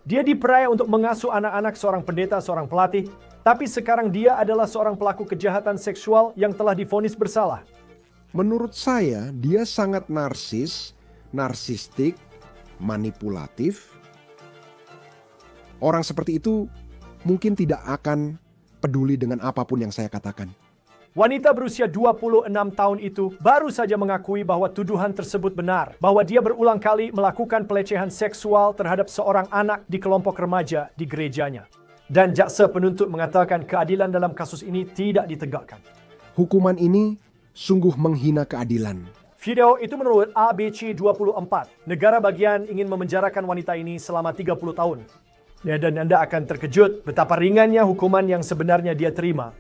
Dia dipercaya untuk mengasuh anak-anak seorang pendeta, seorang pelatih, tapi sekarang dia adalah seorang pelaku kejahatan seksual yang telah divonis bersalah. Menurut saya, dia sangat narsistik, manipulatif. Orang seperti itu mungkin tidak akan peduli dengan apapun yang saya katakan. Wanita berusia 26 tahun itu baru saja mengakui bahwa tuduhan tersebut benar, bahwa dia berulang kali melakukan pelecehan seksual terhadap seorang anak di kelompok remaja di gerejanya. Dan jaksa penuntut mengatakan keadilan dalam kasus ini tidak ditegakkan. Hukuman ini sungguh menghina keadilan. Video itu menurut ABC24. Negara bagian ingin memenjarakan wanita ini selama 30 tahun. Ya, dan Anda akan terkejut betapa ringannya hukuman yang sebenarnya dia terima.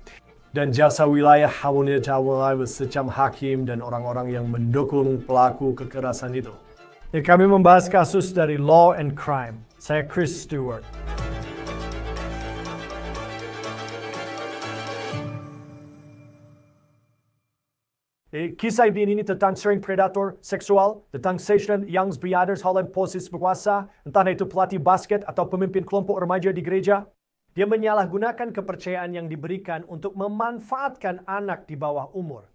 Dan jaksa wilayah Hamonetawai secam hakim dan orang-orang yang mendukung pelaku kekerasan itu. Ya, kami membahas kasus dari Law and Crime. Saya Chris Stewart. Kisah ini tentang sering predator seksual, tentang session yang berada dalam posisi berkuasa, entah itu pelatih basket atau pemimpin kelompok remaja di gereja. Dia menyalahgunakan kepercayaan yang diberikan untuk memanfaatkan anak di bawah umur.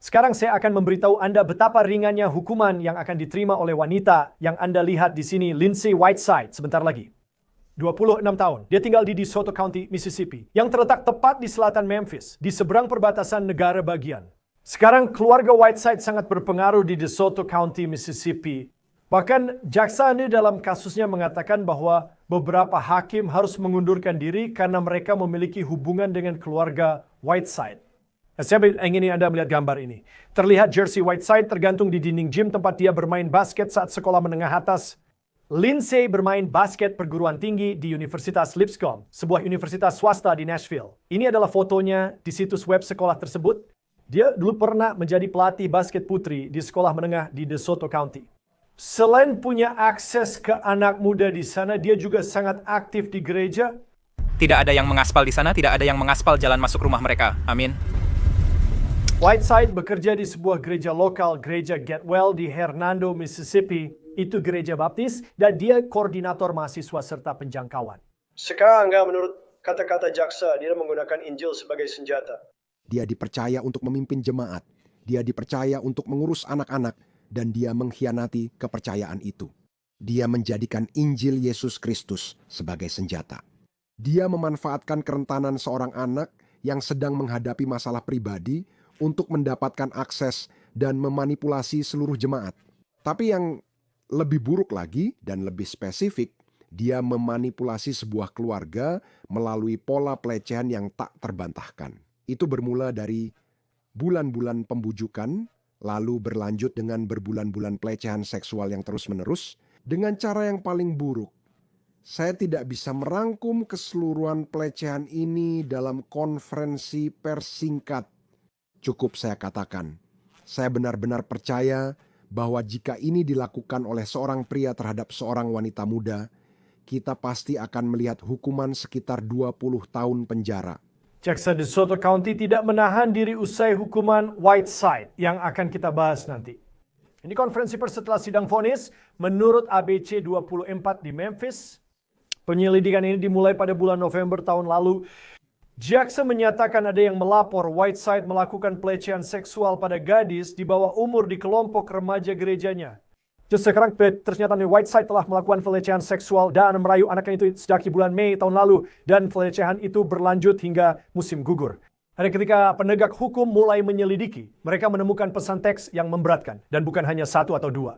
Sekarang saya akan memberitahu Anda betapa ringannya hukuman yang akan diterima oleh wanita yang Anda lihat di sini, Lindsay Whiteside, sebentar lagi. 26 tahun. Dia tinggal di DeSoto County, Mississippi, yang terletak tepat di selatan Memphis, di seberang perbatasan negara bagian. Sekarang keluarga Whiteside sangat berpengaruh di DeSoto County, Mississippi. Bahkan jaksa ini dalam kasusnya mengatakan bahwa beberapa hakim harus mengundurkan diri karena mereka memiliki hubungan dengan keluarga Whiteside. Saya ingin Anda melihat gambar ini. Terlihat jersey Whiteside tergantung di dinding gym tempat dia bermain basket saat sekolah menengah atas. Lindsay bermain basket perguruan tinggi di Universitas Lipscomb, sebuah universitas swasta di Nashville. Ini adalah fotonya di situs web sekolah tersebut. Dia dulu pernah menjadi pelatih basket putri di sekolah menengah di DeSoto County. Selain punya akses ke anak muda di sana, dia juga sangat aktif di gereja. Tidak ada yang mengaspal di sana, tidak ada yang mengaspal jalan masuk rumah mereka. Amin. Whiteside bekerja di sebuah gereja lokal, Gereja Getwell di Hernando, Mississippi. Itu gereja baptis, dan dia koordinator mahasiswa serta penjangkauan. Sekarang menurut kata-kata jaksa, dia menggunakan Injil sebagai senjata. Dia dipercaya untuk memimpin jemaat. Dia dipercaya untuk mengurus anak-anak. Dan dia mengkhianati kepercayaan itu. Dia menjadikan Injil Yesus Kristus sebagai senjata. Dia memanfaatkan kerentanan seorang anak yang sedang menghadapi masalah pribadi untuk mendapatkan akses dan memanipulasi seluruh jemaat. Tapi yang lebih buruk lagi dan lebih spesifik, dia memanipulasi sebuah keluarga melalui pola pelecehan yang tak terbantahkan. Itu bermula dari bulan-bulan pembujukan, lalu berlanjut dengan berbulan-bulan pelecehan seksual yang terus-menerus dengan cara yang paling buruk. Saya tidak bisa merangkum keseluruhan pelecehan ini dalam konferensi pers singkat. Cukup saya katakan, saya benar-benar percaya bahwa jika ini dilakukan oleh seorang pria terhadap seorang wanita muda, kita pasti akan melihat hukuman sekitar 20 tahun penjara. Jaksa DeSoto County tidak menahan diri usai hukuman Whiteside yang akan kita bahas nanti. Ini konferensi pers setelah sidang vonis menurut ABC 24 di Memphis. Penyelidikan ini dimulai pada bulan November tahun lalu. Jaksa menyatakan ada yang melapor Whiteside melakukan pelecehan seksual pada gadis di bawah umur di kelompok remaja gerejanya. Sekarang ternyata Whiteside telah melakukan pelecehan seksual dan merayu anaknya itu sejak bulan Mei tahun lalu. Dan pelecehan itu berlanjut hingga musim gugur. Ada ketika penegak hukum mulai menyelidiki, mereka menemukan pesan teks yang memberatkan. Dan bukan hanya satu atau dua.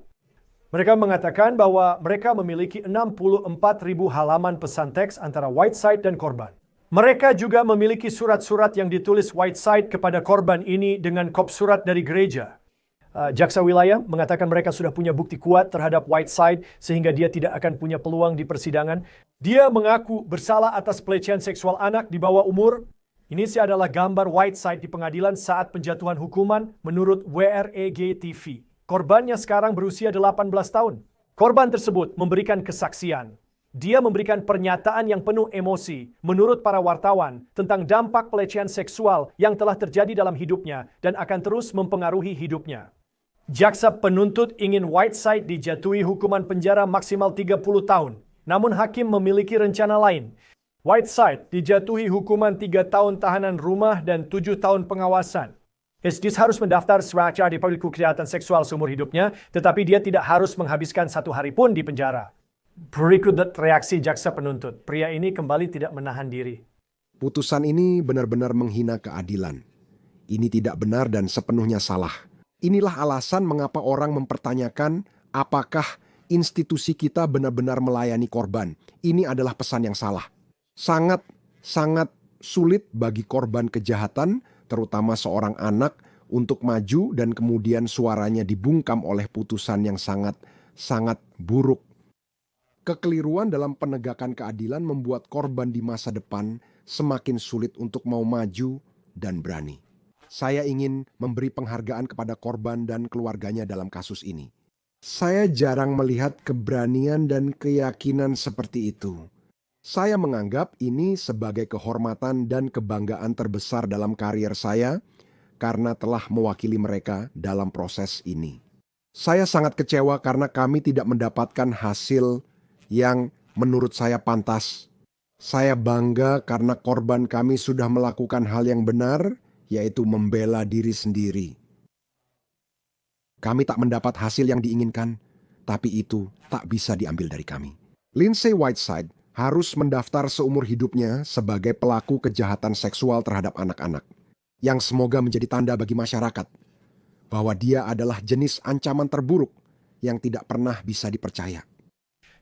Mereka mengatakan bahwa mereka memiliki 64.000 halaman pesan teks antara Whiteside dan korban. Mereka juga memiliki surat-surat yang ditulis Whiteside kepada korban ini dengan kop surat dari gereja. Jaksa wilayah mengatakan mereka sudah punya bukti kuat terhadap Whiteside sehingga dia tidak akan punya peluang di persidangan. Dia mengaku bersalah atas pelecehan seksual anak di bawah umur. Ini adalah gambar Whiteside di pengadilan saat penjatuhan hukuman menurut WREG TV. Korbannya sekarang berusia 18 tahun. Korban tersebut memberikan kesaksian. Dia memberikan pernyataan yang penuh emosi menurut para wartawan tentang dampak pelecehan seksual yang telah terjadi dalam hidupnya dan akan terus mempengaruhi hidupnya. Jaksa penuntut ingin Whiteside dijatuhi hukuman penjara maksimal 30 tahun. Namun hakim memiliki rencana lain. Whiteside dijatuhi hukuman 3 tahun tahanan rumah dan 7 tahun pengawasan. Dia harus mendaftar sebagai pelaku kejahatan seksual seumur hidupnya, tetapi dia tidak harus menghabiskan 1 hari pun di penjara. Berikut reaksi jaksa penuntut. Pria ini kembali tidak menahan diri. Putusan ini benar-benar menghina keadilan. Ini tidak benar dan sepenuhnya salah. Inilah alasan mengapa orang mempertanyakan apakah institusi kita benar-benar melayani korban. Ini adalah pesan yang salah. Sangat sulit bagi korban kejahatan, terutama seorang anak, untuk maju dan kemudian suaranya dibungkam oleh putusan yang sangat buruk. Kekeliruan dalam penegakan keadilan membuat korban di masa depan semakin sulit untuk mau maju dan berani. Saya ingin memberi penghargaan kepada korban dan keluarganya dalam kasus ini. Saya jarang melihat keberanian dan keyakinan seperti itu. Saya menganggap ini sebagai kehormatan dan kebanggaan terbesar dalam karier saya karena telah mewakili mereka dalam proses ini. Saya sangat kecewa karena kami tidak mendapatkan hasil yang menurut saya pantas. Saya bangga karena korban kami sudah melakukan hal yang benar, yaitu membela diri sendiri. Kami tak mendapat hasil yang diinginkan, tapi itu tak bisa diambil dari kami. Lindsay Whiteside harus mendaftar seumur hidupnya sebagai pelaku kejahatan seksual terhadap anak-anak, yang semoga menjadi tanda bagi masyarakat bahwa dia adalah jenis ancaman terburuk yang tidak pernah bisa dipercaya.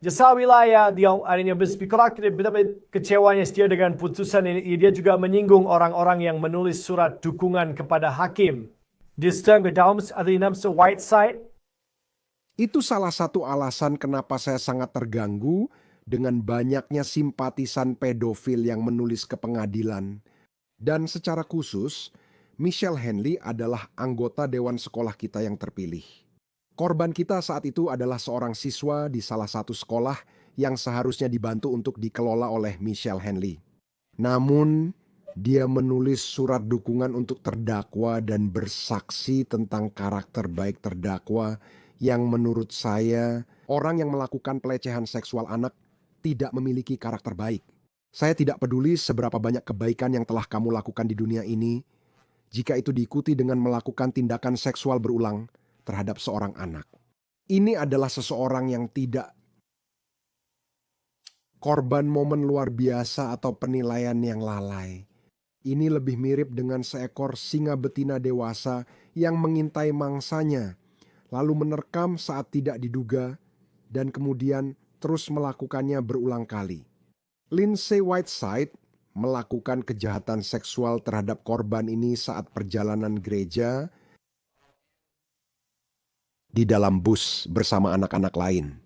Jasa wilayah yang adanya berspikulat betapa kecewanya dia dengan putusan ini. Dia juga menyinggung orang-orang yang menulis surat dukungan kepada hakim. Whiteside. Itu salah satu alasan kenapa saya sangat terganggu dengan banyaknya simpatisan pedofil yang menulis ke pengadilan. Dan secara khusus, Michelle Henley adalah anggota dewan sekolah kita yang terpilih. Korban kita saat itu adalah seorang siswa di salah satu sekolah yang seharusnya dibantu untuk dikelola oleh Michelle Henley. Namun, dia menulis surat dukungan untuk terdakwa dan bersaksi tentang karakter baik terdakwa yang menurut saya, orang yang melakukan pelecehan seksual anak tidak memiliki karakter baik. Saya tidak peduli seberapa banyak kebaikan yang telah kamu lakukan di dunia ini, jika itu diikuti dengan melakukan tindakan seksual berulang terhadap seorang anak. Ini adalah seseorang yang tidak korban momen luar biasa atau penilaian yang lalai. Ini lebih mirip dengan seekor singa betina dewasa yang mengintai mangsanya, lalu menerkam saat tidak diduga, dan kemudian terus melakukannya berulang kali. Lindsay Whiteside melakukan kejahatan seksual terhadap korban ini saat perjalanan gereja di dalam bus bersama anak-anak lain.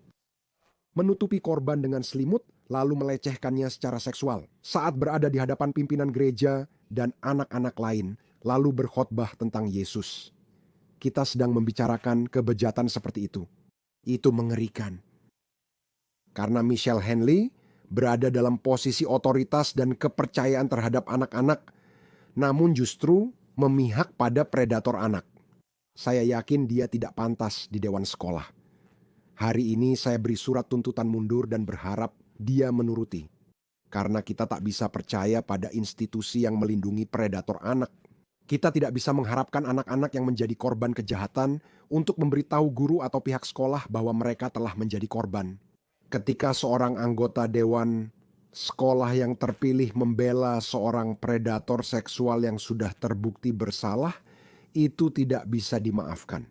Menutupi korban dengan selimut, lalu melecehkannya secara seksual saat berada di hadapan pimpinan gereja dan anak-anak lain, lalu berkhotbah tentang Yesus. Kita sedang membicarakan kebejatan seperti itu. Itu mengerikan. Karena Michelle Henley berada dalam posisi otoritas dan kepercayaan terhadap anak-anak, namun justru memihak pada predator anak. Saya yakin dia tidak pantas di dewan sekolah. Hari ini saya beri surat tuntutan mundur dan berharap dia menuruti. Karena kita tak bisa percaya pada institusi yang melindungi predator anak. Kita tidak bisa mengharapkan anak-anak yang menjadi korban kejahatan untuk memberitahu guru atau pihak sekolah bahwa mereka telah menjadi korban. Ketika seorang anggota dewan sekolah yang terpilih membela seorang predator seksual yang sudah terbukti bersalah, itu tidak bisa dimaafkan.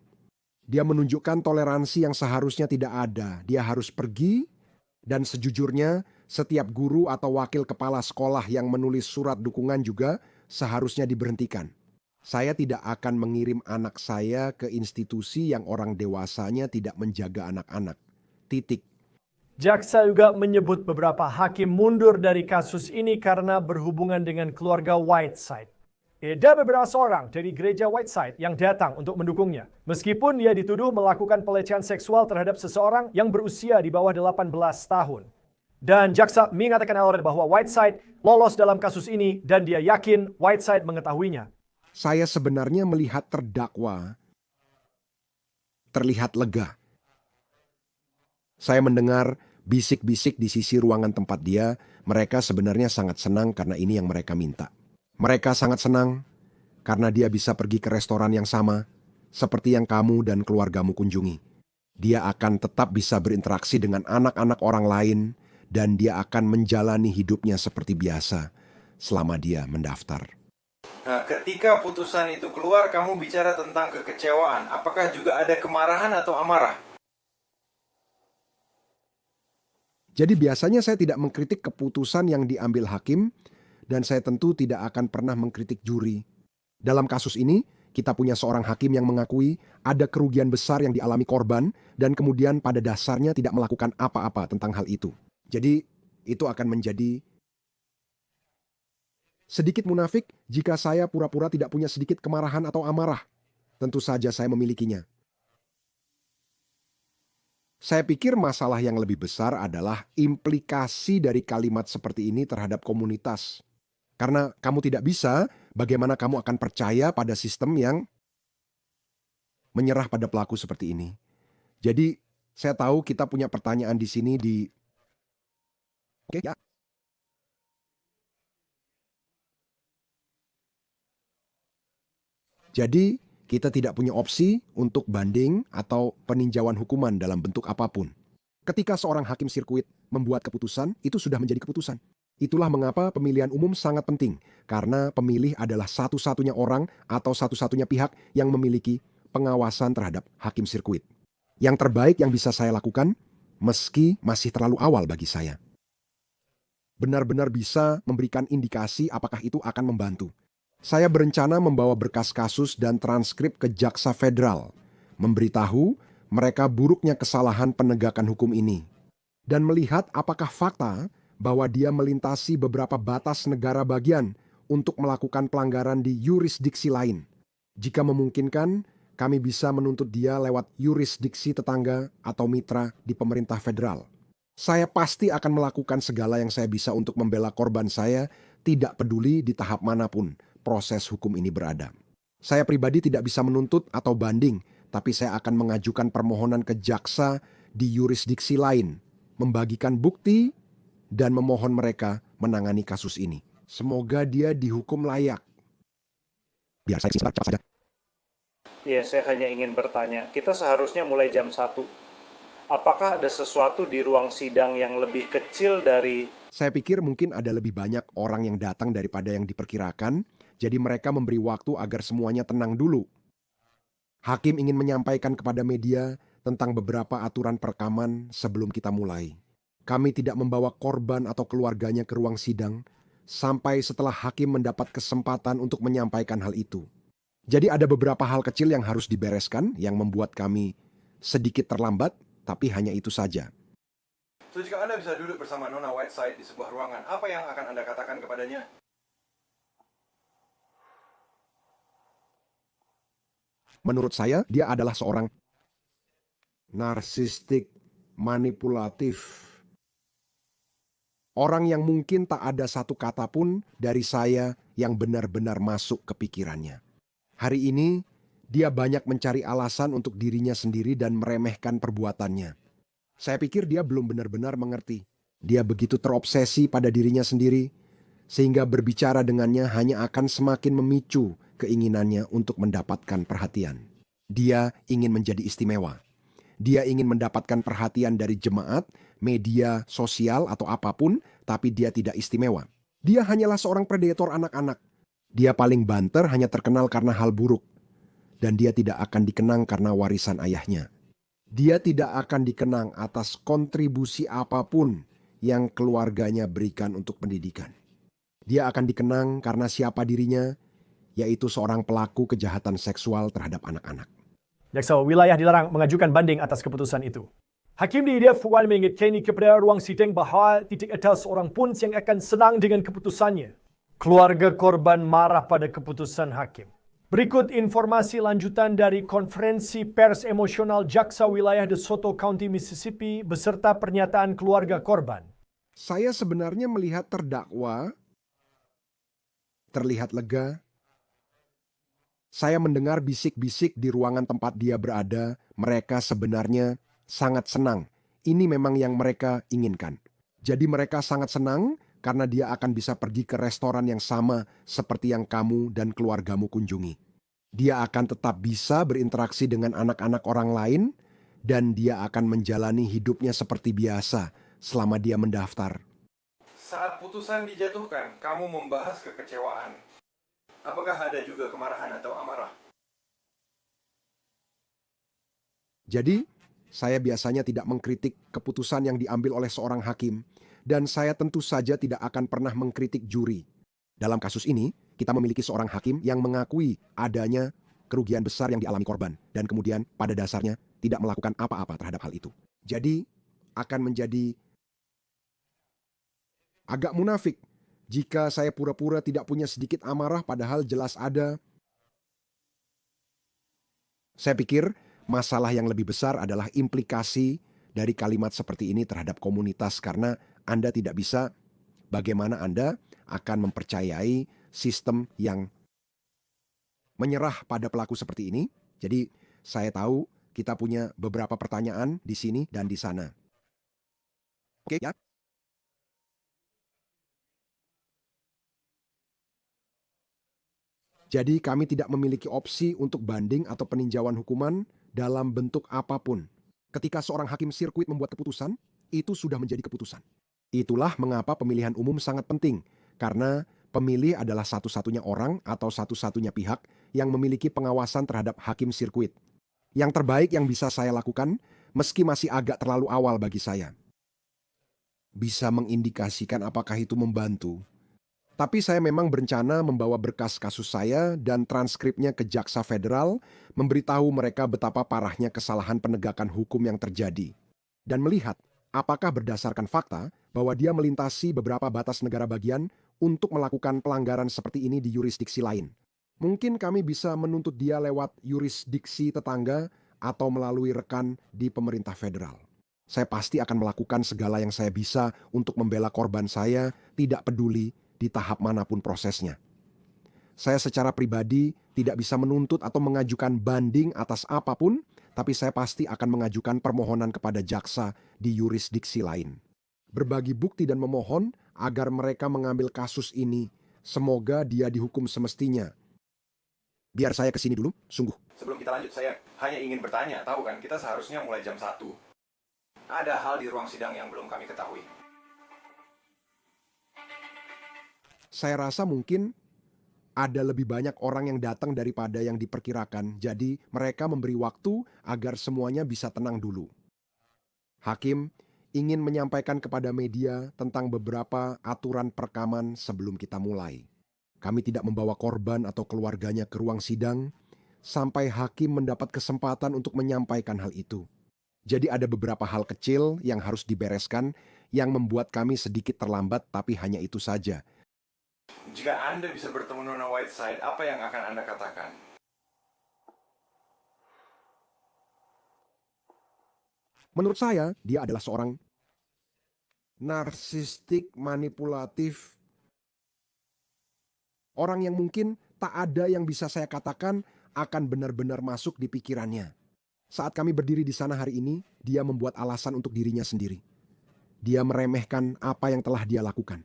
Dia menunjukkan toleransi yang seharusnya tidak ada. Dia harus pergi, dan sejujurnya setiap guru atau wakil kepala sekolah yang menulis surat dukungan juga seharusnya diberhentikan. Saya tidak akan mengirim anak saya ke institusi yang orang dewasanya tidak menjaga anak-anak. Titik. Jaksa juga menyebut beberapa hakim mundur dari kasus ini karena berhubungan dengan keluarga Whiteside. Ada beberapa orang dari gereja Whiteside yang datang untuk mendukungnya. Meskipun dia dituduh melakukan pelecehan seksual terhadap seseorang yang berusia di bawah 18 tahun. Dan jaksa mengatakan bahwa Whiteside lolos dalam kasus ini dan dia yakin Whiteside mengetahuinya. Saya sebenarnya melihat terdakwa terlihat lega. Saya mendengar bisik-bisik di sisi ruangan tempat dia, mereka sebenarnya sangat senang karena ini yang mereka minta. Mereka sangat senang karena dia bisa pergi ke restoran yang sama, seperti yang kamu dan keluargamu kunjungi. Dia akan tetap bisa berinteraksi dengan anak-anak orang lain, dan dia akan menjalani hidupnya seperti biasa selama dia mendaftar. Nah, ketika putusan itu keluar, kamu bicara tentang kekecewaan. Apakah juga ada kemarahan atau amarah? Jadi biasanya saya tidak mengkritik keputusan yang diambil hakim, dan saya tentu tidak akan pernah mengkritik juri. Dalam kasus ini, kita punya seorang hakim yang mengakui ada kerugian besar yang dialami korban, dan kemudian pada dasarnya tidak melakukan apa-apa tentang hal itu. Jadi itu akan menjadi sedikit munafik jika saya pura-pura tidak punya sedikit kemarahan atau amarah. Tentu saja saya memilikinya. Saya pikir masalah yang lebih besar adalah implikasi dari kalimat seperti ini terhadap komunitas. Karena kamu tidak bisa, bagaimana kamu akan percaya pada sistem yang menyerah pada pelaku seperti ini. Jadi, saya tahu kita punya pertanyaan di sini Oke, ya. Jadi, kita tidak punya opsi untuk banding atau peninjauan hukuman dalam bentuk apapun. Ketika seorang hakim sirkuit membuat keputusan, itu sudah menjadi keputusan. Itulah mengapa pemilihan umum sangat penting, karena pemilih adalah satu-satunya orang atau satu-satunya pihak yang memiliki pengawasan terhadap hakim sirkuit. Yang terbaik yang bisa saya lakukan, meski masih terlalu awal bagi saya, benar-benar bisa memberikan indikasi apakah itu akan membantu. Saya berencana membawa berkas kasus dan transkrip ke Jaksa Federal, memberitahu mereka buruknya kesalahan penegakan hukum ini, dan melihat apakah fakta bahwa dia melintasi beberapa batas negara bagian untuk melakukan pelanggaran di yurisdiksi lain. Jika memungkinkan, kami bisa menuntut dia lewat yurisdiksi tetangga atau mitra di pemerintah federal. Saya pasti akan melakukan segala yang saya bisa untuk membela korban saya, tidak peduli di tahap manapun proses hukum ini berada. Saya pribadi tidak bisa menuntut atau banding, tapi saya akan mengajukan permohonan ke jaksa di yurisdiksi lain, membagikan bukti, dan memohon mereka menangani kasus ini. Semoga dia dihukum layak. Biar saya cepat saja. Ya, saya hanya ingin bertanya, kita seharusnya mulai jam 1. Apakah ada sesuatu di ruang sidang yang lebih kecil dari... Saya pikir mungkin ada lebih banyak orang yang datang daripada yang diperkirakan, jadi mereka memberi waktu agar semuanya tenang dulu. Hakim ingin menyampaikan kepada media tentang beberapa aturan perekaman sebelum kita mulai. Kami tidak membawa korban atau keluarganya ke ruang sidang sampai setelah hakim mendapat kesempatan untuk menyampaikan hal itu. Jadi ada beberapa hal kecil yang harus dibereskan yang membuat kami sedikit terlambat, tapi hanya itu saja. So, jika Anda bisa duduk bersama Nona Whiteside di sebuah ruangan, apa yang akan Anda katakan kepadanya? Menurut saya, dia adalah seorang narsistik, manipulatif. Orang yang mungkin tak ada satu kata pun dari saya yang benar-benar masuk ke pikirannya. Hari ini, dia banyak mencari alasan untuk dirinya sendiri dan meremehkan perbuatannya. Saya pikir dia belum benar-benar mengerti. Dia begitu terobsesi pada dirinya sendiri, sehingga berbicara dengannya hanya akan semakin memicu keinginannya untuk mendapatkan perhatian. Dia ingin menjadi istimewa. Dia ingin mendapatkan perhatian dari jemaat, media sosial atau apapun, tapi dia tidak istimewa. Dia hanyalah seorang predator anak-anak. Dia paling banter hanya terkenal karena hal buruk. Dan dia tidak akan dikenang karena warisan ayahnya. Dia tidak akan dikenang atas kontribusi apapun yang keluarganya berikan untuk pendidikan. Dia akan dikenang karena siapa dirinya, yaitu seorang pelaku kejahatan seksual terhadap anak-anak. Jaksa wilayah dilarang mengajukan banding atas keputusan itu. Hakim didakwa mengingkari kepada ruang sidang bahawa tidak ada seorang pun yang akan senang dengan keputusannya. Keluarga korban marah pada keputusan hakim. Berikut informasi lanjutan dari konferensi pers emosional Jaksa Wilayah DeSoto County, Mississippi beserta pernyataan keluarga korban. Saya sebenarnya melihat terdakwa terlihat lega. Saya mendengar bisik-bisik di ruangan tempat dia berada. Mereka sebenarnya sangat senang. Ini memang yang mereka inginkan. Jadi mereka sangat senang karena dia akan bisa pergi ke restoran yang sama seperti yang kamu dan keluargamu kunjungi. Dia akan tetap bisa berinteraksi dengan anak-anak orang lain, dan dia akan menjalani hidupnya seperti biasa selama dia mendaftar. Saat putusan dijatuhkan, kamu membahas kekecewaan. Apakah ada juga kemarahan atau amarah? Jadi, saya biasanya tidak mengkritik keputusan yang diambil oleh seorang hakim, dan saya tentu saja tidak akan pernah mengkritik juri. Dalam kasus ini, kita memiliki seorang hakim yang mengakui adanya kerugian besar yang dialami korban, dan kemudian pada dasarnya tidak melakukan apa-apa terhadap hal itu. Jadi, akan menjadi agak munafik jika saya pura-pura tidak punya sedikit amarah padahal jelas ada. Saya pikir masalah yang lebih besar adalah implikasi dari kalimat seperti ini terhadap komunitas, karena Anda tidak bisa, bagaimana Anda akan mempercayai sistem yang menyerah pada pelaku seperti ini. Jadi saya tahu kita punya beberapa pertanyaan di sini dan di sana. Oke ya? Jadi kami tidak memiliki opsi untuk banding atau peninjauan hukuman dalam bentuk apapun. Ketika seorang hakim sirkuit membuat keputusan, itu sudah menjadi keputusan. Itulah mengapa pemilihan umum sangat penting, karena pemilih adalah satu-satunya orang atau satu-satunya pihak yang memiliki pengawasan terhadap hakim sirkuit. Yang terbaik yang bisa saya lakukan, meski masih agak terlalu awal bagi saya, bisa mengindikasikan apakah itu membantu. Tapi saya memang berencana membawa berkas kasus saya dan transkripnya ke Jaksa Federal, memberitahu mereka betapa parahnya kesalahan penegakan hukum yang terjadi, dan melihat apakah berdasarkan fakta bahwa dia melintasi beberapa batas negara bagian untuk melakukan pelanggaran seperti ini di yurisdiksi lain. Mungkin kami bisa menuntut dia lewat yurisdiksi tetangga atau melalui rekan di pemerintah federal. Saya pasti akan melakukan segala yang saya bisa untuk membela korban saya, tidak peduli di tahap manapun prosesnya. Saya secara pribadi tidak bisa menuntut atau mengajukan banding atas apapun, tapi saya pasti akan mengajukan permohonan kepada jaksa di yurisdiksi lain. Berbagi bukti dan memohon agar mereka mengambil kasus ini. Semoga dia dihukum semestinya. Biar saya kesini dulu, sungguh. Sebelum kita lanjut, saya hanya ingin bertanya. Tahu kan, kita seharusnya mulai jam 1. Ada hal di ruang sidang yang belum kami ketahui. Saya rasa mungkin ada lebih banyak orang yang datang daripada yang diperkirakan, jadi mereka memberi waktu agar semuanya bisa tenang dulu. Hakim ingin menyampaikan kepada media tentang beberapa aturan perekaman sebelum kita mulai. Kami tidak membawa korban atau keluarganya ke ruang sidang sampai hakim mendapat kesempatan untuk menyampaikan hal itu. Jadi ada beberapa hal kecil yang harus dibereskan yang membuat kami sedikit terlambat, tapi hanya itu saja. Jika Anda bisa bertemu Nona Whiteside, apa yang akan Anda katakan? Menurut saya, dia adalah seorang narsistik, manipulatif, orang yang mungkin tak ada yang bisa saya katakan akan benar-benar masuk di pikirannya. Saat kami berdiri di sana hari ini, dia membuat alasan untuk dirinya sendiri. Dia meremehkan apa yang telah dia lakukan.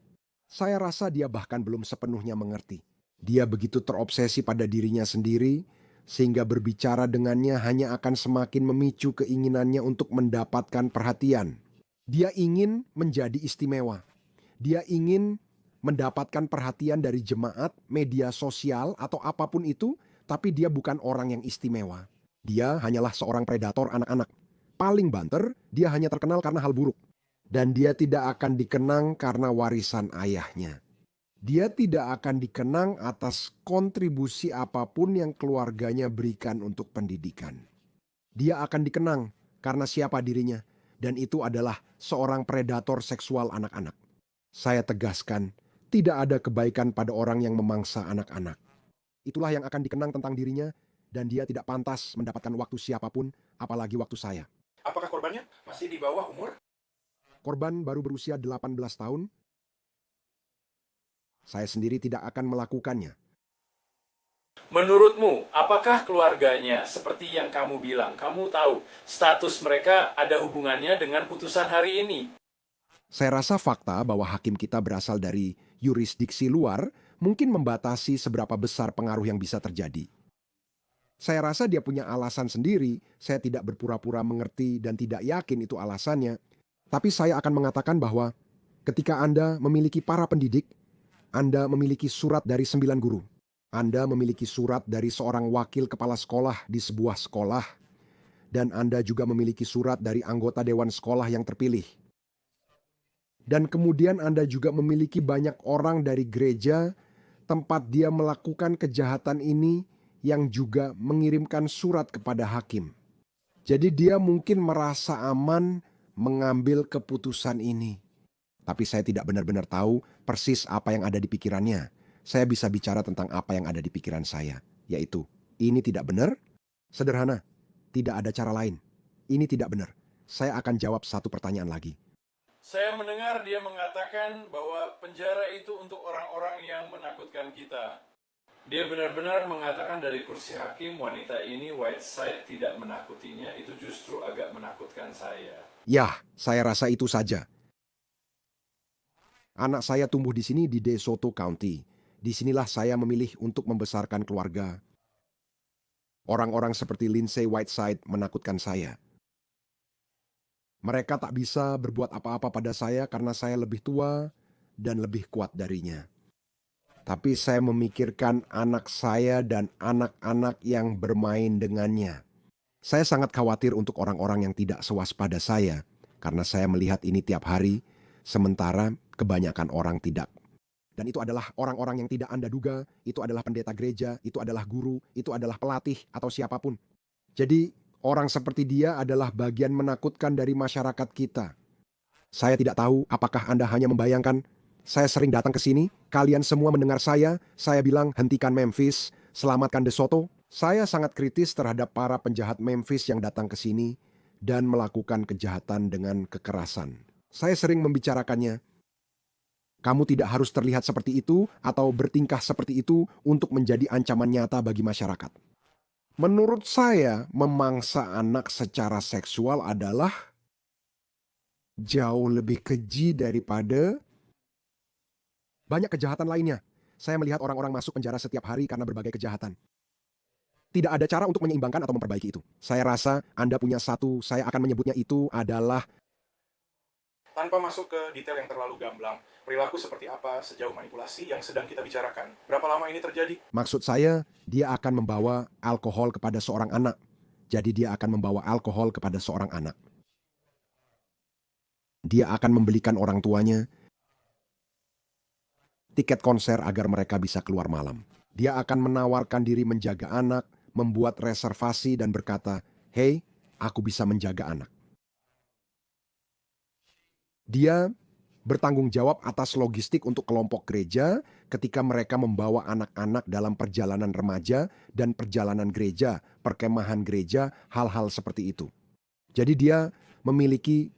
Saya rasa dia bahkan belum sepenuhnya mengerti. Dia begitu terobsesi pada dirinya sendiri, sehingga berbicara dengannya hanya akan semakin memicu keinginannya untuk mendapatkan perhatian. Dia ingin menjadi istimewa. Dia ingin mendapatkan perhatian dari jemaat, media sosial, atau apapun itu, tapi dia bukan orang yang istimewa. Dia hanyalah seorang predator anak-anak. Paling banter, dia hanya terkenal karena hal buruk. Dan dia tidak akan dikenang karena warisan ayahnya. Dia tidak akan dikenang atas kontribusi apapun yang keluarganya berikan untuk pendidikan. Dia akan dikenang karena siapa dirinya, dan itu adalah seorang predator seksual anak-anak. Saya tegaskan, tidak ada kebaikan pada orang yang memangsa anak-anak. Itulah yang akan dikenang tentang dirinya, dan dia tidak pantas mendapatkan waktu siapapun, apalagi waktu saya. Apakah korbannya masih di bawah umur? Korban baru berusia 18 tahun. Saya sendiri tidak akan melakukannya. Menurutmu, apakah keluarganya seperti yang kamu bilang? Kamu tahu status mereka ada hubungannya dengan putusan hari ini. Saya rasa fakta bahwa hakim kita berasal dari yurisdiksi luar mungkin membatasi seberapa besar pengaruh yang bisa terjadi. Saya rasa dia punya alasan sendiri, saya tidak berpura-pura mengerti dan tidak yakin itu alasannya. Tapi saya akan mengatakan bahwa ketika Anda memiliki para pendidik, Anda memiliki surat dari 9 guru. Anda memiliki surat dari seorang wakil kepala sekolah di sebuah sekolah, dan Anda juga memiliki surat dari anggota dewan sekolah yang terpilih. Dan kemudian Anda juga memiliki banyak orang dari gereja tempat dia melakukan kejahatan ini yang juga mengirimkan surat kepada hakim. Jadi dia mungkin merasa aman mengambil keputusan ini. Tapi saya tidak benar-benar tahu persis apa yang ada di pikirannya. Saya bisa bicara tentang apa yang ada di pikiran saya, yaitu, ini tidak benar? Sederhana, tidak ada cara lain. Ini tidak benar. Saya akan jawab satu pertanyaan lagi. Saya mendengar dia mengatakan bahwa penjara itu untuk orang-orang yang menakutkan kita. Dia benar-benar mengatakan dari kursi hakim, wanita ini Whiteside tidak menakutinya, itu justru agak menakutkan saya. Ya, saya rasa itu saja. Anak saya tumbuh di sini di DeSoto County. Disinilah saya memilih untuk membesarkan keluarga. Orang-orang seperti Lindsay Whiteside menakutkan saya. Mereka tak bisa berbuat apa-apa pada saya karena saya lebih tua dan lebih kuat darinya. Tapi saya memikirkan anak saya dan anak-anak yang bermain dengannya. Saya sangat khawatir untuk orang-orang yang tidak sewaspada saya, karena saya melihat ini tiap hari, sementara kebanyakan orang tidak. Dan itu adalah orang-orang yang tidak Anda duga, itu adalah pendeta gereja, itu adalah guru, itu adalah pelatih, atau siapapun. Jadi, orang seperti dia adalah bagian menakutkan dari masyarakat kita. Saya tidak tahu apakah Anda hanya membayangkan, saya sering datang ke sini, kalian semua mendengar saya bilang hentikan Memphis, selamatkan DeSoto. Saya sangat kritis terhadap para penjahat Memphis yang datang ke sini dan melakukan kejahatan dengan kekerasan. Saya sering membicarakannya. Kamu tidak harus terlihat seperti itu atau bertingkah seperti itu untuk menjadi ancaman nyata bagi masyarakat. Menurut saya, memangsa anak secara seksual adalah jauh lebih keji daripada banyak kejahatan lainnya. Saya melihat orang-orang masuk penjara setiap hari karena berbagai kejahatan. Tidak ada cara untuk menyeimbangkan atau memperbaiki itu. Saya rasa Anda punya satu, saya akan menyebutnya itu adalah tanpa masuk ke detail yang terlalu gamblang, perilaku seperti apa sejauh manipulasi yang sedang kita bicarakan. Berapa lama ini terjadi? maksud saya, dia akan membawa alkohol kepada seorang anak. Jadi dia akan membawa alkohol kepada seorang anak. Dia akan membelikan orang tuanya tiket konser agar mereka bisa keluar malam. Dia akan menawarkan diri menjaga anak, membuat reservasi dan berkata, "Hei, aku bisa menjaga anak." Dia bertanggung jawab atas logistik untuk kelompok gereja ketika mereka membawa anak-anak dalam perjalanan remaja dan perjalanan gereja, perkemahan gereja, hal-hal seperti itu. Jadi dia memiliki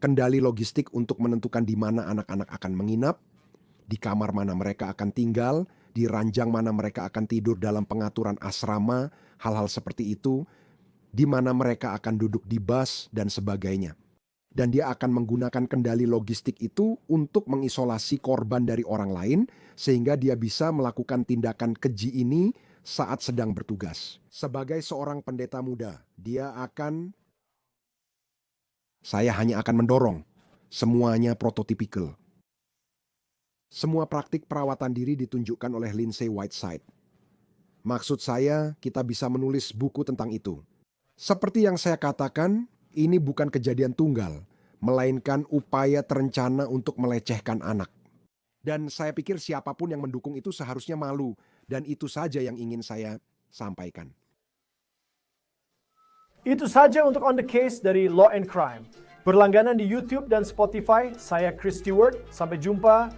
kendali logistik untuk menentukan di mana anak-anak akan menginap, di kamar mana mereka akan tinggal, di ranjang mana mereka akan tidur dalam pengaturan asrama, hal-hal seperti itu, di mana mereka akan duduk di bus dan sebagainya. Dan dia akan menggunakan kendali logistik itu untuk mengisolasi korban dari orang lain sehingga dia bisa melakukan tindakan keji ini saat sedang bertugas. Sebagai seorang pendeta muda, saya hanya akan mendorong semuanya prototipikal. Semua praktik perawatan diri ditunjukkan oleh Lindsay Whiteside. Maksud saya, kita bisa menulis buku tentang itu. Seperti yang saya katakan, ini bukan kejadian tunggal, melainkan upaya terencana untuk melecehkan anak. Dan saya pikir siapapun yang mendukung itu seharusnya malu, dan itu saja yang ingin saya sampaikan. Itu saja untuk On The Case dari Law and Crime. Berlangganan di YouTube dan Spotify, saya Chris Stewart. Sampai jumpa